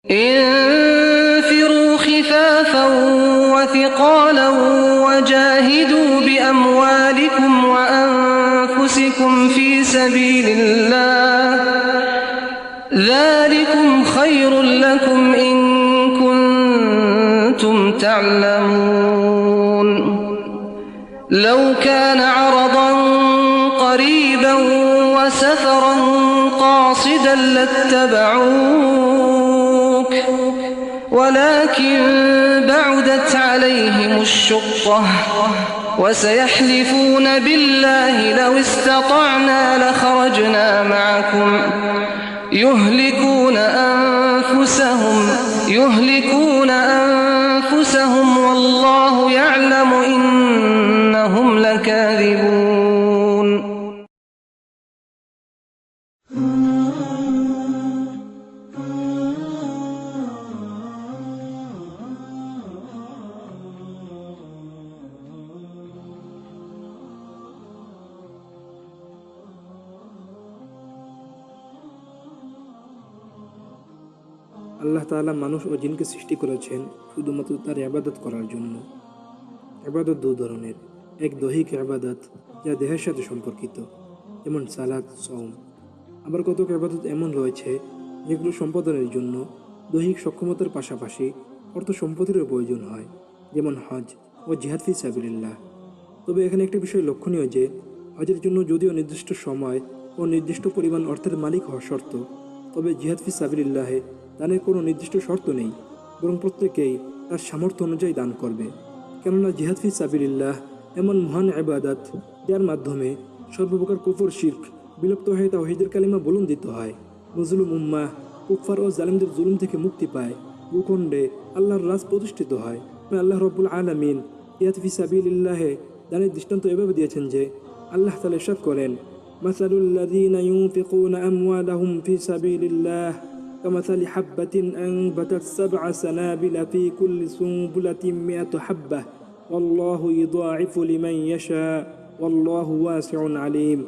انفروا خفافا وثقالا وجاهدوا بأموالكم وأنفسكم في سبيل الله ذلكم خير لكم إن كنتم تعلمون لو كان عرضا قريبا وسفرا قاصدا لاتبعوك ولكن بعدت عليهم الشقة وسيحلفون بالله لو استطعنا لخرجنا معكم يهلكون أنفسهم والله يعلم إنهم لكاذبون আল্লাহ তাআলা মানুষ ও জিনকে সৃষ্টি করেছেন শুধুমাত্র তার ইবাদত করার জন্য। ইবাদত দু ধরনের, এক দৈহিক ইবাদত যা দেহের সাথে সম্পর্কিত, যেমন সালাত, সওম। আবার কতক ইবাদত এমন রয়েছে যেগুলো সম্পাদনের জন্য দৈহিক সক্ষমতার পাশাপাশি অর্থ সম্পত্তিরও প্রয়োজন হয়, যেমন হজ ও জিহাদ ফি সাবিলিল্লাহ। তবে এখানে একটা বিষয় লক্ষণীয় যে হজের জন্য যদিও নির্দিষ্ট সময় ও নির্দিষ্ট পরিমাণ অর্থের মালিক হওয়া শর্ত, তবে জিহাদ ফি সাবিলিল্লাহে দানের কোনো নির্দিষ্ট শর্ত নেই, বরং প্রত্যেকেই তার সামর্থ্য অনুযায়ী দান করবে। কেননা জিহাদ ফি সাবিলিল্লাহ এমন মহান ইবাদত যার মাধ্যমে সর্বপ্রকার কুফর শিরক বিলুপ্ত হয়ে তাওহীদের কালিমা বুলন্দিত হয়, মুজলুম উম্মাহ কুফফার ও জালিমদের জুলুম থেকে মুক্তি পায়, ভূখণ্ডে আল্লাহর রাজ প্রতিষ্ঠিত হয়। আল্লাহ রাব্বুল আলামিন জিহাদ ফি সাবিলিল্লাহে দানের দৃষ্টান্ত এভাবে দিয়েছেন যে আল্লাহ তাআলা ইরশাদ করেন, মাসালুল লাযীনা ইউনফিকুনা আমওয়ালাহুম ফি সাবিলিল্লাহ كمثل حبة أنبتت 7 سنابل في كل سنبلة 100 حبة والله يضاعف لمن يشاء والله واسع عليم।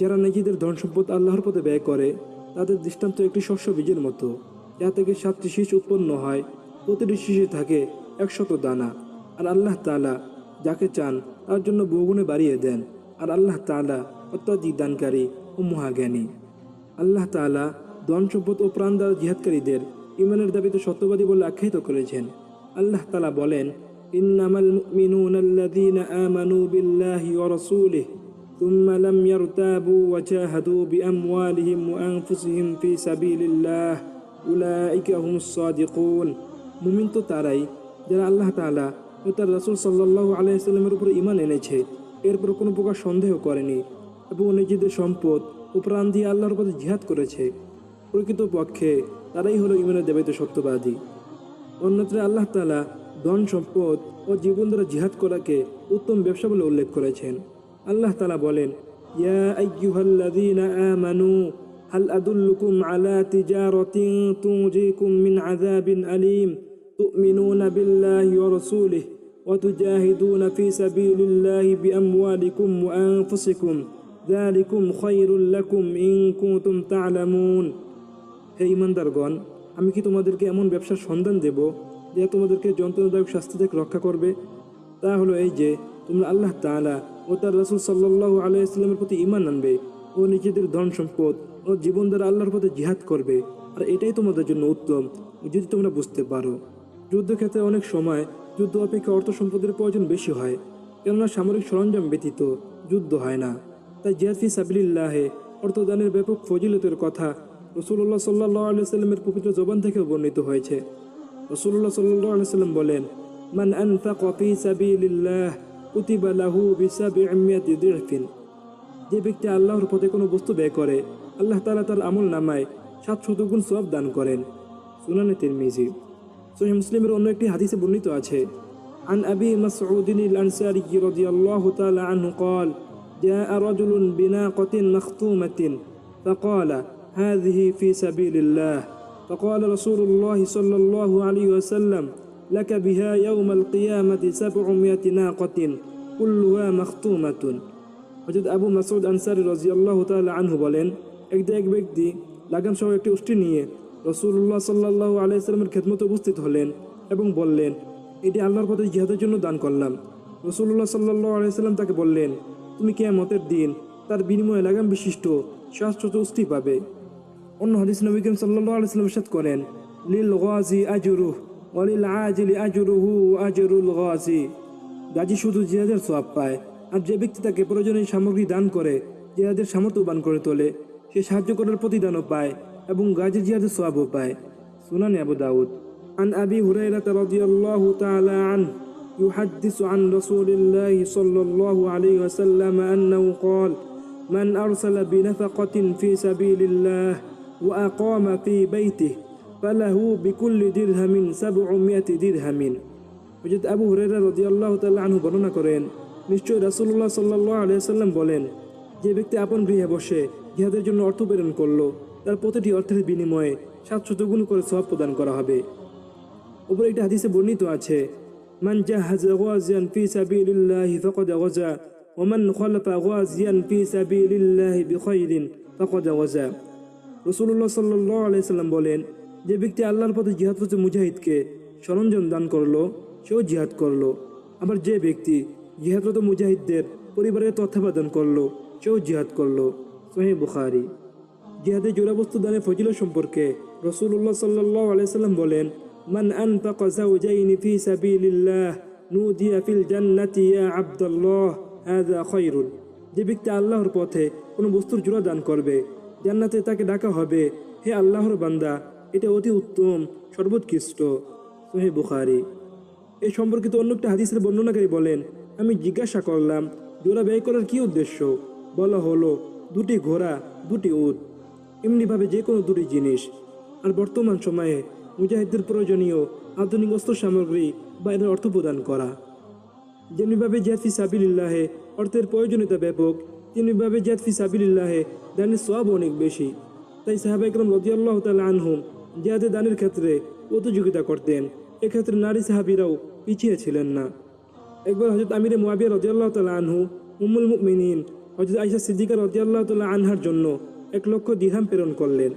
যারা নিজেদের ধন সম্পদ আল্লাহর পথে ব্যয় করে তাদের দৃষ্টান্ত একটি শস্য বীজের মতো, যা থেকে 7টি শীষ উৎপন্ন হয়, প্রতিটি শীষে থাকে 100 দানা। আর আল্লাহ তাআলা যাকে চান তার জন্য বহুগুণে বাড়িয়ে দেন, আর আল্লাহ তাআলা অত্যধিক দানকারী ও মহাজ্ঞানী। আল্লাহ তাআলা ধন সম্পদ ও প্রাণ দ্বারা জিহাদকারীদের ঈমানের দাবিতে সত্যবাদী বলে আখ্যায়িত করেছেন। আল্লাহ তাআলা বলেন, ইন্নামাল মুমিনুনাল্লাযীনা আমানু বিল্লাহি ওয়া রাসূলিহি সুম্মা লাম ইয়ারতাবু ওয়া জাহাদু বিআমওয়ালিহিম ওয়া আনফুসিহিম ফি সাবিলিল্লাহ উলাইকা হুমুস সাদিকুন। মুমিন তো তারাই যারা আল্লাহ তাআলা ও তার রাসূল সাল্লাল্লাহু আলাইহি সাল্লামের উপর ঈমান এনেছে, এরপর কোনো প্রকার সন্দেহ করেনি এবং নিজেদের সম্পদ ও প্রাণ দিয়ে আল্লাহর পথে জিহাদ করেছে। প্রকৃতপক্ষে তারাই হলো ঈমানের দাবিতে সত্যবাদী। অন্যত্র আল্লাহ তাআলা ধন সম্পদ ও জীবন দ্বারা জিহাদ করাকে উত্তম ব্যবসা বলে উল্লেখ করেছেন। আল্লাহ তাআলা বলেন, ইয়া আইয়ুহাল্লাযীনা আমানু হাল আদুল্লুকুম আলা তিজারাতিন তুনজিকুম মিন আযাবিন আলীম তু'মিনুনা বিল্লাহি ওয়া রাসূলিহি ওয়া তুজাহিদুনা ফি সাবিলিল্লাহি বিআমওয়ালিকুম ওয়া আনফুসিকুম যালিকুম খায়রুল লাকুম ইন কুনতুম তা'লামুন। হে ঈমানদারগণ, আমি কি তোমাদেরকে এমন ব্যবসার সন্ধান দেব যা তোমাদেরকে যন্ত্রণাদায়ক শাস্তি থেকে রক্ষা করবে? তা হলো এই যে তোমরা আল্লাহ তাআলা ও তার রাসূল সাল্লাল্লাহু আলাইহি ওয়াসাল্লামের প্রতি ঈমান আনবে ও নিজেদের ধন সম্পদ ও জীবন দ্বারা আল্লাহর পথে জিহাদ করবে, আর এটাই তোমাদের জন্য উত্তম যদি তোমরা বুঝতে পারো। যুদ্ধক্ষেত্রে অনেক সময় যুদ্ধ অপেক্ষা অর্থ সম্পদের প্রয়োজন বেশি হয়, কেননা সামরিক সরঞ্জাম ব্যতীত যুদ্ধ হয় না। তাই জিহাদ ফি সাবিলিল্লাহে অর্থদানের ব্যাপক ফজিলতের কথা রাসূলুল্লাহ সাল্লাল্লাহু আলাইহি ওয়াসাল্লামের পবিত্র জবান থেকে বর্ণিত হয়েছে। রাসূলুল্লাহ সাল্লাল্লাহু আলাইহি ওয়াসাল্লাম বলেন, মান আনফাকা ফি সাবিলিল্লাহ কুতিবা লাহু বি700 দিরফিন। যে ব্যক্তি আল্লাহর পথে কোনো বস্তু ব্যয় করে, আল্লাহ তাআলা তার আমল নামায় 700 গুণ সওয়াব দান করেন। সুনানে তিরমিজি। সহিহ মুসলিমের অন্য একটি হাদিসে বর্ণিত আছে, আন আবি মাসউদিন আল-আনসারী রাদিয়াল্লাহু তাআলা আনহু قال جاء رجل بناقة مختومة فقال هذه في سبيل الله فقال رسول الله صلى الله عليه وسلم لك بها يوم القيامة 700 ناقة كلها مختومة। হযরত আবু মাসউদ আনসারী রাদিয়াল্লাহু তাআলা আনহু বলেন, এক ব্যক্তি লাগাম সহ একটি উষ্ট্রি নিয়ে রাসূলুল্লাহ সাল্লাল্লাহু আলাইহি সাল্লামের খেদমতে উপস্থিত হলেন এবং বললেন, এটি আল্লাহর পথে জিহাদের জন্য দান করলাম। রাসূলুল্লাহ সাল্লাল্লাহু আলাইহি সাল্লাম তাকে বললেন, তুমি কিয়ামতের দিন তার বিনিময়ে লাগাম বিশিষ্ট শাশ্বত উষ্টি পাবে। অন্য হাদিস নবী করিম সাল্লাল্লাহু আলাইহি সাল্লাম ইরশাদ করেন, লিল গাযি আজরুহু ওয়া লিল আজিলি আজরুহু আজরুল গাযি। গাজী শুধু জিহাদের সওয়াব পায়, আর যে ব্যক্তি তাকে প্রয়োজনীয় সামগ্রী দান করে জিহাদের সামর্থ্যবান করে তোলে, সে সাহায্য করার প্রতিদানও পায় এবং গাজী জিহাদের সওয়াবও পায়। সুনান আবু দাউদ। عن أبي هريرة رضي الله تعالى عنه يحدث عن رسول الله صلى الله عليه وسلم أنه قال: من أرسل بنفقة في سبيل الله وأقام في بيته فله بكل درهم 700 درهم। হযরত আবু হুরায়রা রাদিয়াল্লাহু তাআলা আনহু বর্ণনা করেন, নিশ্চয় রাসূলুল্লাহ সাল্লাল্লাহু আলাইহি ওয়াসাল্লাম বলেন, যে ব্যক্তি আপন গৃহে বসে জিহাদের জন্য অর্থ প্রেরণ করলো, তার প্রতিটি অর্থের বিনিময়ে 700 গুণ করে সওয়াব প্রদান করা হবে। উপরে একটা হাদিসে বর্ণিত আছে, মান জাহাজা গাজিয়ান ফি সাবিলিল্লাহি ফাকাদ গাজা ওয়া মান খালাফা গাজিয়ান ফি সাবিলিল্লাহি বিখাইরিন ফাকাদ গাজা। রাসূলুল্লাহ সাল্লাল্লাহু আলাইহি সাল্লাম বলেন, যে ব্যক্তি আল্লাহর পথে জিহাদ করতে মুজাহিদকে সরঞ্জাম দান করলো, সেও জিহাদ করলো। আবার যে ব্যক্তি জিহাদরত মুজাহিদদের পরিবারের তত্ত্বাবধান করলো, সেও জিহাদ করলো। সহিহ বুখারী। জিহাদে জোড়াবস্তু দানের ফজিলত সম্পর্কে রাসূলুল্লাহ সাল্লাল্লাহু আলাইহি সাল্লাম বলেন, মান আনফাকা যাওজাইনি ফি সাবিলিল্লাহ নুদিয়া ফিল জান্নাতি ইয়া আব্দুল্লাহ হাযা খায়রুন। যে ব্যক্তি আল্লাহর পথে কোনো বস্তুর জোড়া দান করবে, জান্নাতে তাকে ডাকা হবে, হে আল্লাহর বান্দা, এটা অতি উত্তম সর্বোৎকৃষ্ট। সহিহ বুখারী। এই সম্পর্কিত অন্য একটা হাদিসের বর্ণনাকারী বলেন, আমি জিজ্ঞাসা করলাম, জোড়া ব্যয় করার কি উদ্দেশ্য? বলা হলো, দুটি ঘোড়া, দুটি উট, এমনিভাবে যে কোনো দুটি জিনিস। আর বর্তমান সময়ে মুজাহিদদের প্রয়োজনীয় আধুনিক অস্ত্র সামগ্রী বা এর অর্থ প্রদান করা। যেমনিভাবে জিহাদ ফি সাবিলিল্লাহে অর্থের প্রয়োজনীয়তা ব্যাপক, তেমনিভাবে জিহাদ ফি সাবিলিল্লাহে দানের সওয়াব অনেক বেশি। তাই সাহাবা ইকরাম রাদিয়াল্লাহু তাআলা আনহুম জিহাদে দানের ক্ষেত্রে প্রতিযোগিতা করতেন। এক্ষেত্রে নারী সাহাবীরাও পিছিয়ে ছিলেন না। একবার হযরত আমিরে মুআবিয়া রাদিয়াল্লাহু তাআলা আনহু উম্মুল মুমিনিন হযরত আয়েশা সিদ্দিকা রাদিয়াল্লাহু তাআলা আনহার জন্য 1 লক্ষ দিরহাম প্রেরণ করলেন।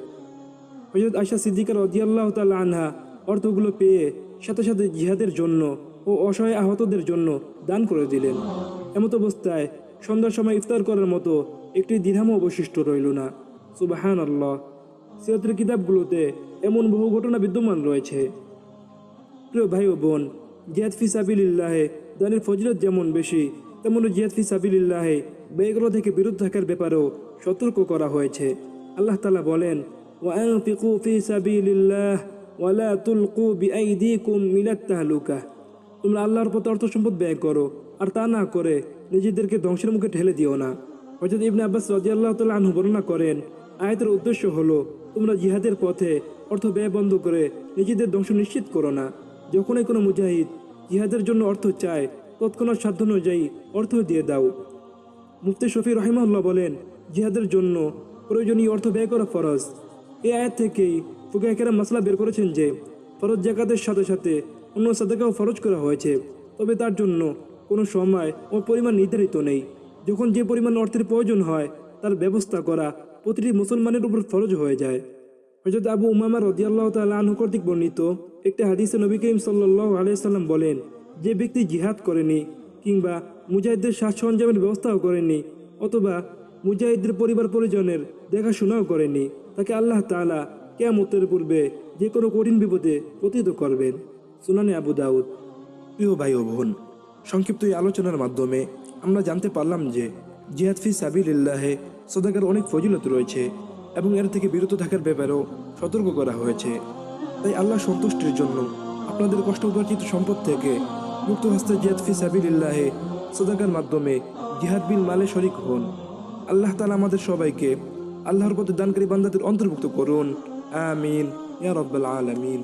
হযরত আয়েশা সিদ্দিকা রাদিয়াল্লাহু তাআলা আনহা অর্থগুলো পেয়ে সাথে সাথে জিহাদের জন্য ও অসহায় আহতদের জন্য দান করে দিলেন। এমত অবস্থায় সন্ধ্যার সময় ইফতার করার মতো একটি দিরহামও অবশিষ্ট রইল না। সুবহানাল্লাহ। সিরাতের কিতাবগুলোতে এমন বহু ঘটনা বিদ্যমান রয়েছে। প্রিয় ভাই ও বোন, জিহাদ ফি সাবিলিল্লাহে দানের ফজিলত যেমন বেশি, তেমন জিহাদ ফি সাবিলিল্লাহে ব্যয় করা থেকে বিরত থাকার ব্যাপারেও সতর্ক করা হয়েছে। আল্লাহ তাআলা বলেন, ওয়ানফিকু ফি সাবিলিল্লাহ ওয়া লা তুলকু বিআইদিকুম মিনাত তাহলুকা। তোমরা আল্লাহর পথে অর্থ সম্পদ ব্যয় করো, আর তা না করে নিজেদেরকে ধ্বংসের মুখে ঠেলে দিও না। হযরত ইবনে আব্বাস রাদিয়াল্লাহু তাআলা আনহু বর্ণনা করেন, আয়াতের উদ্দেশ্য হলো, তোমরা জিহাদের পথে অর্থ ব্যয় বন্ধ করে নিজেদের ধ্বংস নিশ্চিত করো না। যখনই কোনো মুজাহিদ জিহাদের জন্য অর্থ চায়, তৎক্ষণাৎ সাধ্য অনুযায়ী অর্থ দিয়ে দাও। মুফতি শফি রাহিমাহুল্লাহ বলেন, জিহাদের জন্য প্রয়োজনীয় অর্থ ব্যয় করা ফরজ। এই আয়াত থেকেই ফুকাহা কেরাম মাসলা বের করেছেন যে ফরজ যাকাতের সাথে সাথে অন্য সাদাকাও ফরজ করা হয়েছে, তবে তার জন্য কোনো সময় ও পরিমাণ নির্ধারিত নেই। যখন যে পরিমাণ অর্থের প্রয়োজন হয়, তার ব্যবস্থা করা প্রতিটি মুসলমানের উপর ফরজ হয়ে যায়। হযরত আবু উমামা রাদিয়াল্লাহু তাআলা আনহু কর্তৃক বর্ণিত একটা হাদিসে নবী করিম সাল্লাল্লাহু আলাইহি সাল্লাম বলেন, যে ব্যক্তি জিহাদ করেনি কিংবা মুজাহিদদের সাজ সরঞ্জামের ব্যবস্থাও করেনি, অথবা মুজাহিদদের পরিবার পরিজনের দেখাশোনাও করেনি, তাকে আল্লাহ তাআলা কিয়ামতের পূর্বে যে কোনো কঠিন বিপদে পতিত করবেন। সুনানে আবু দাউদ। প্রিয় ভাই ও বোন, সংক্ষিপ্ত এই আলোচনার মাধ্যমে আমরা জানতে পারলাম যে জিহাদ ফি সাবিলিল্লাহে সাদাকার অনেক ফজিলত রয়েছে এবং এর থেকে বিরত থাকার ব্যাপারেও সতর্ক করা হয়েছে। তাই আল্লাহ সন্তুষ্টির জন্য আপনাদের কষ্ট উপার্জিত সম্পদ থেকে মুক্ত হস্তে জিহাদ ফি সাবিলিল্লাহে সাদাকার মাধ্যমে জিহাদ বিল মালে শরীক হন। আল্লাহ তাআলা আমাদের সবাইকে আল্লাহর পথে দানকারী বান্দাদের অন্তর্ভুক্ত করুন। আমিন ইয়া রাব্বাল আলামিন।